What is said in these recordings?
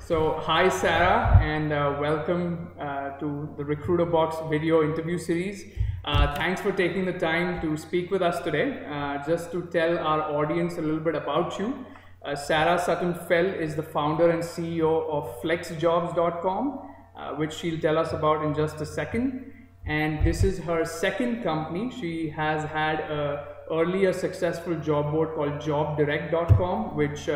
Hi Sara, and welcome to the Recruiterbox video interview series. Thanks for taking the time to speak with us today. Just to tell our audience a little bit about you, Sara Sutton is the founder and CEO of Flexjobs.com, which she'll tell us about in just a second. And this is her second company. She has had a earlier successful job board called JobDirect.com, which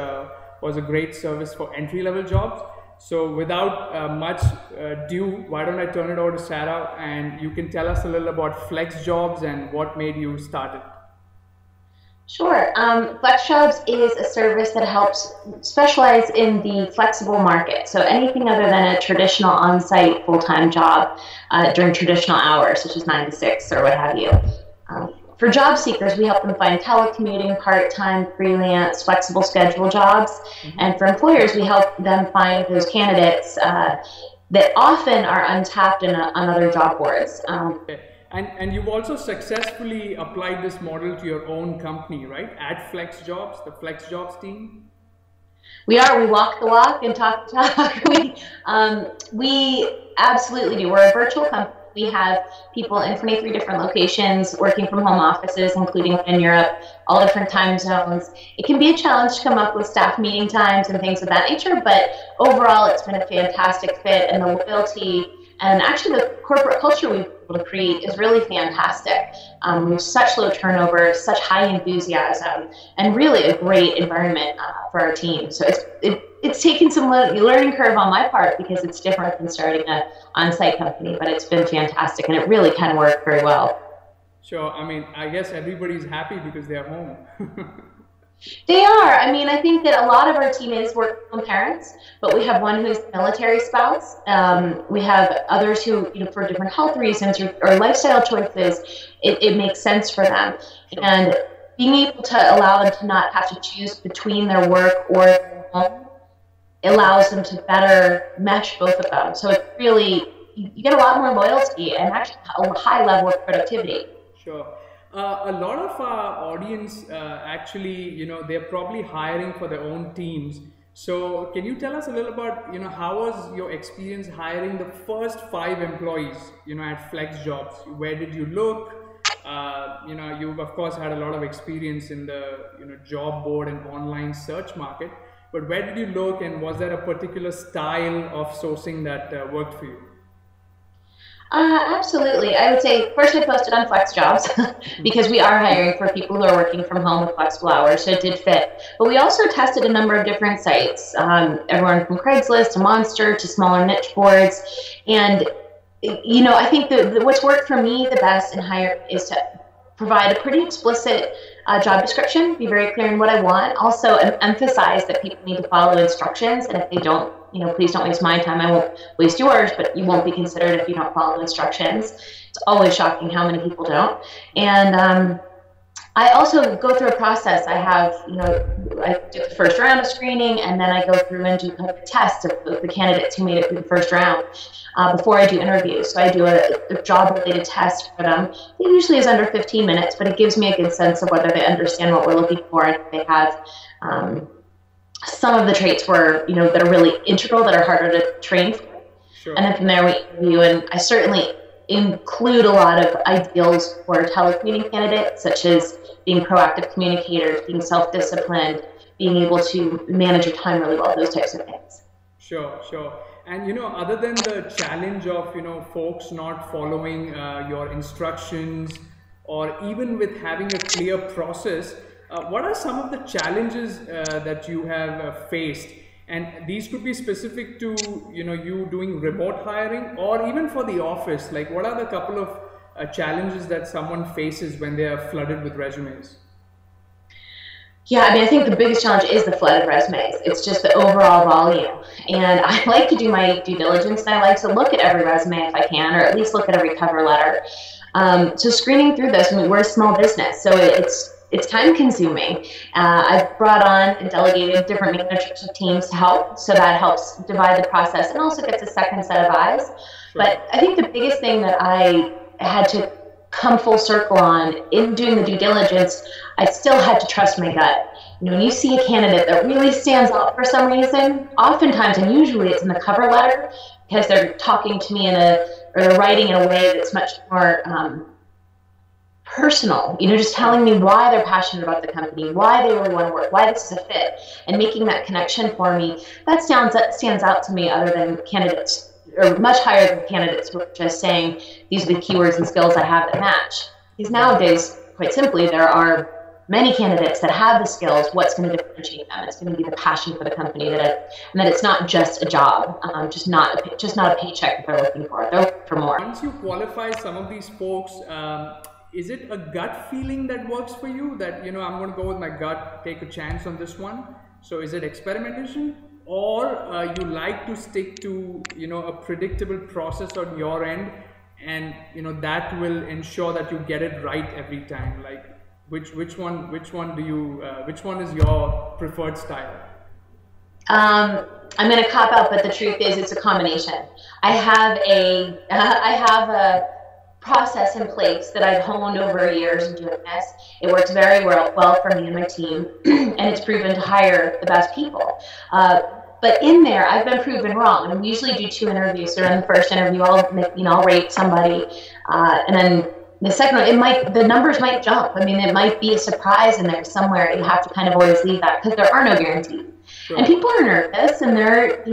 was a great service for entry-level jobs. So without much ado, why don't I turn it over to Sara and you can tell us a little about Flexjobs and what made you start it. Sure. Flexjobs is a service that helps specialize in the flexible market. So anything other than a traditional on-site full-time job during traditional hours, such as 9 to 6 or what have you. For job seekers, we help them find telecommuting, part-time, freelance, flexible schedule jobs. And for employers, we help them find those candidates that often are untapped on other job boards. And you've also successfully applied this model to your own company, right? At Flexjobs, the Flexjobs team? We walk the walk and talk the talk. We absolutely do. We're a virtual company. We have people in 23 different locations working from home offices, including in Europe, all different time zones. It can be a challenge to come up with staff meeting times and things of that nature, but overall it's been a fantastic fit, and the loyalty and actually the corporate culture we've been able to create is really fantastic. We have such low turnover, such high enthusiasm, and really a great environment for our team. So it's taken some learning curve on my part because it's different than starting an on-site company, but it's been fantastic and it really can work very well. Sure. I mean, I guess everybody's happy because they're home. They are. I mean, I think that a lot of our team is working parents, but we have one who's a military spouse. We have others who, for different health reasons or lifestyle choices, it makes sense for them. Sure. And being able to allow them to not have to choose between their work or their home allows them to better mesh both of them. So it's really, you get a lot more loyalty and actually a high level of productivity. Sure. A lot of our audience actually, they're probably hiring for their own teams. So can you tell us a little about, how was your experience hiring the first 5 employees, at Flexjobs? Where did you look? You've of course had a lot of experience in the, job board and online search market, but where did you look, and was there a particular style of sourcing that worked for you? Absolutely. I would say first I posted on Flexjobs because we are hiring for people who are working from home with flexible hours, so it did fit. But we also tested a number of different sites, everyone from Craigslist to Monster to smaller niche boards. And, I think that what's worked for me the best in hiring is to provide a pretty explicit job description, be very clear in what I want, also emphasize that people need to follow instructions, and if they don't, please don't waste my time. I won't waste yours, but you won't be considered if you don't follow instructions. It's always shocking how many people don't. And I also go through a process. I have, I do the first round of screening, and then I go through and do kind of a test of the candidates who made it through the first round before I do interviews. So I do a job-related test for them. It usually is under 15 minutes, but it gives me a good sense of whether they understand what we're looking for, and if they have some of the traits that are really integral, that are harder to train for. Sure. And then from there we interview, and I certainly include a lot of ideals for telecommuting candidates, such as being proactive communicators, being self-disciplined, being able to manage your time really well, those types of things. Sure, sure. And other than the challenge of folks not following your instructions, or even with having a clear process, what are some of the challenges that you have faced? And these could be specific to you doing remote hiring, or even for the office. Like, what are the couple of challenges that someone faces when they are flooded with resumes? Yeah, I mean, I think the biggest challenge is the flood of resumes. It's just the overall volume. And I like to do my due diligence, and I like to look at every resume if I can, or at least look at every cover letter. So screening through this, we're a small business, so it's time consuming. I've brought on and delegated different managers of teams to help, so that helps divide the process and also gets a second set of eyes. Sure. But I think the biggest thing that I had to come full circle on in doing the due diligence, I still had to trust my gut. when you see a candidate that really stands out for some reason, oftentimes, and usually it's in the cover letter, because they're talking to me or they're writing in a way that's much more personal, just telling me why they're passionate about the company, why they really want to work, why this is a fit, and making that connection for me. That stands out to me, other than candidates, or much higher than candidates who are just saying, these are the keywords and skills I have that match. Because nowadays, quite simply, there are many candidates that have the skills. What's going to differentiate them? It's going to be the passion for the company, and that it's not just a job, just not a paycheck that they're looking for. They're looking for more. Once you qualify some of these folks, is it a gut feeling that works for you? That I'm going to go with my gut, take a chance on this one. So is it experimentation, or you like to stick to a predictable process on your end, and that will ensure that you get it right every time? Like, which one do you which one is your preferred style? I'm going to cop out, but the truth is it's a combination. I have a process in place that I've honed over years of doing this. It works very well for me and my team, and it's proven to hire the best people. But in there, I've been proven wrong. And we usually do 2 interviews. So in the first interview, I'll rate somebody, and then the second one, the numbers might jump. I mean, it might be a surprise in there somewhere. You have to kind of always leave that, because there are no guarantees. Sure. And people are nervous, and they're,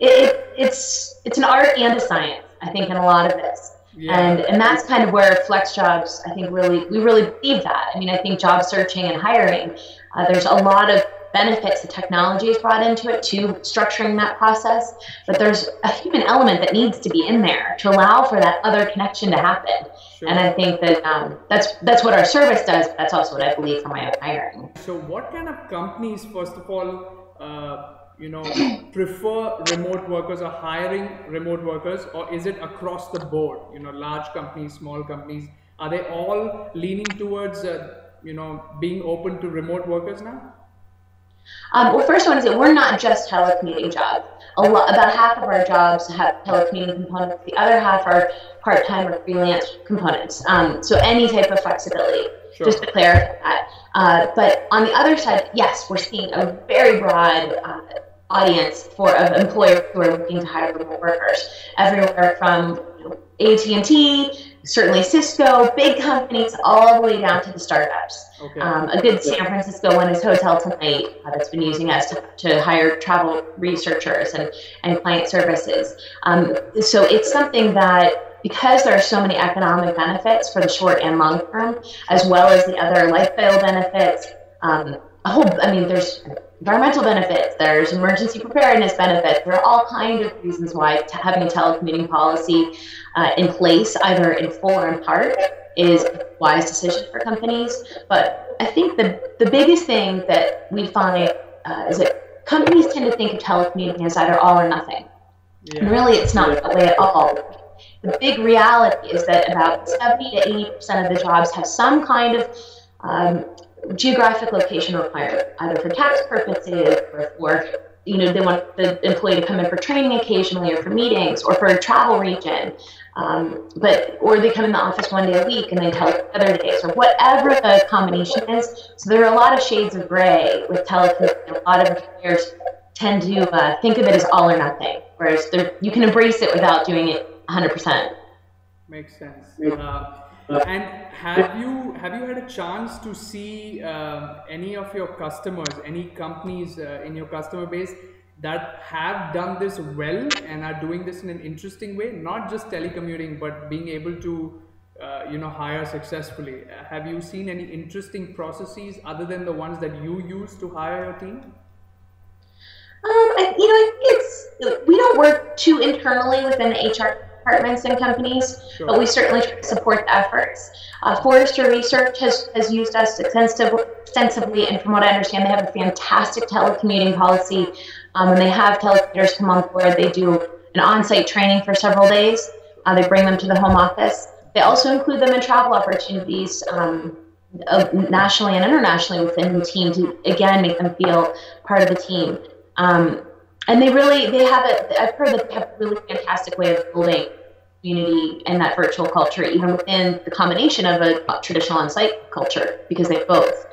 it's an art and a science, I think, in a lot of this. Yeah. And that's kind of where Flexjobs, I think, we really believe that. I mean, I think job searching and hiring, there's a lot of benefits that technology is brought into it to structuring that process, but there's a human element that needs to be in there to allow for that other connection to happen. Sure. And I think that that's what our service does, but that's also what I believe for my own hiring. So what kind of companies, first of all, prefer remote workers or hiring remote workers, or is it across the board? Large companies, small companies, are they all leaning towards being open to remote workers now? Well, first I want to say we're not just telecommuting jobs. About half of our jobs have telecommuting components. The other half are part-time or freelance components. So any type of flexibility, sure. Just to clarify that. But on the other side, yes, we're seeing a very broad audience of employers who are looking to hire remote workers, everywhere from AT&T, certainly Cisco, big companies, all the way down to the startups. Okay. A good San Francisco one is Hotel Tonight, that's been using us to hire travel researchers and client services. So it's something that, because there are so many economic benefits for the short and long term, as well as the other lifestyle benefits, there's environmental benefits, there's emergency preparedness benefits. There are all kinds of reasons why having a telecommuting policy in place, either in full or in part, is a wise decision for companies. But I think the biggest thing that we find is that companies tend to think of telecommuting as either all or nothing. Yeah. And really, it's not that way at all. The big reality is that about 70 to 80% of the jobs have some kind of geographic location requirement, either for tax purposes or for, they want the employee to come in for training occasionally, or for meetings, or for a travel region, or they come in the office one day a week and they tell other days, or whatever the combination is. So there are a lot of shades of gray with telecommuting. A lot of employers tend to think of it as all or nothing, whereas you can embrace it without doing it 100%. Makes sense. And have you had a chance to see any of your customers, any companies in your customer base that have done this well and are doing this in an interesting way, not just telecommuting, but being able to hire successfully? Have you seen any interesting processes other than the ones that you use to hire your team? We don't work too internally within the HR departments and companies, sure. But we certainly try to support the efforts. Forrester Research has used us extensively, and from what I understand, they have a fantastic telecommuting policy. When they have telecommuters come on board, they do an on-site training for several days. They bring them to the home office. They also include them in travel opportunities nationally and internationally within the team to, again, make them feel part of the team. And I've heard that they have a really fantastic way of building community and that virtual culture, even within the combination of a traditional on-site culture, because they have both.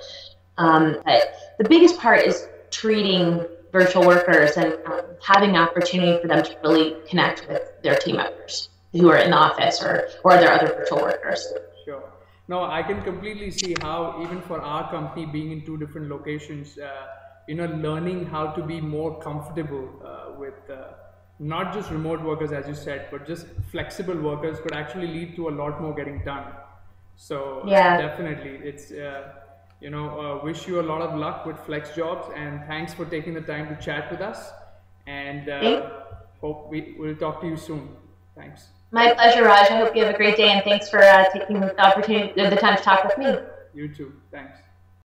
But the biggest part is treating virtual workers and having the opportunity for them to really connect with their team members who are in the office or their other virtual workers. Sure. No, I can completely see how even for our company being in 2 different locations, learning how to be more comfortable with not just remote workers, as you said, but just flexible workers could actually lead to a lot more getting done. So Yeah. definitely, it's wish you a lot of luck with Flexjobs, and thanks for taking the time to chat with us. And hope we'll talk to you soon. Thanks. My pleasure, Raj. I hope you have a great day, and thanks for taking the time to talk with me. You too. Thanks.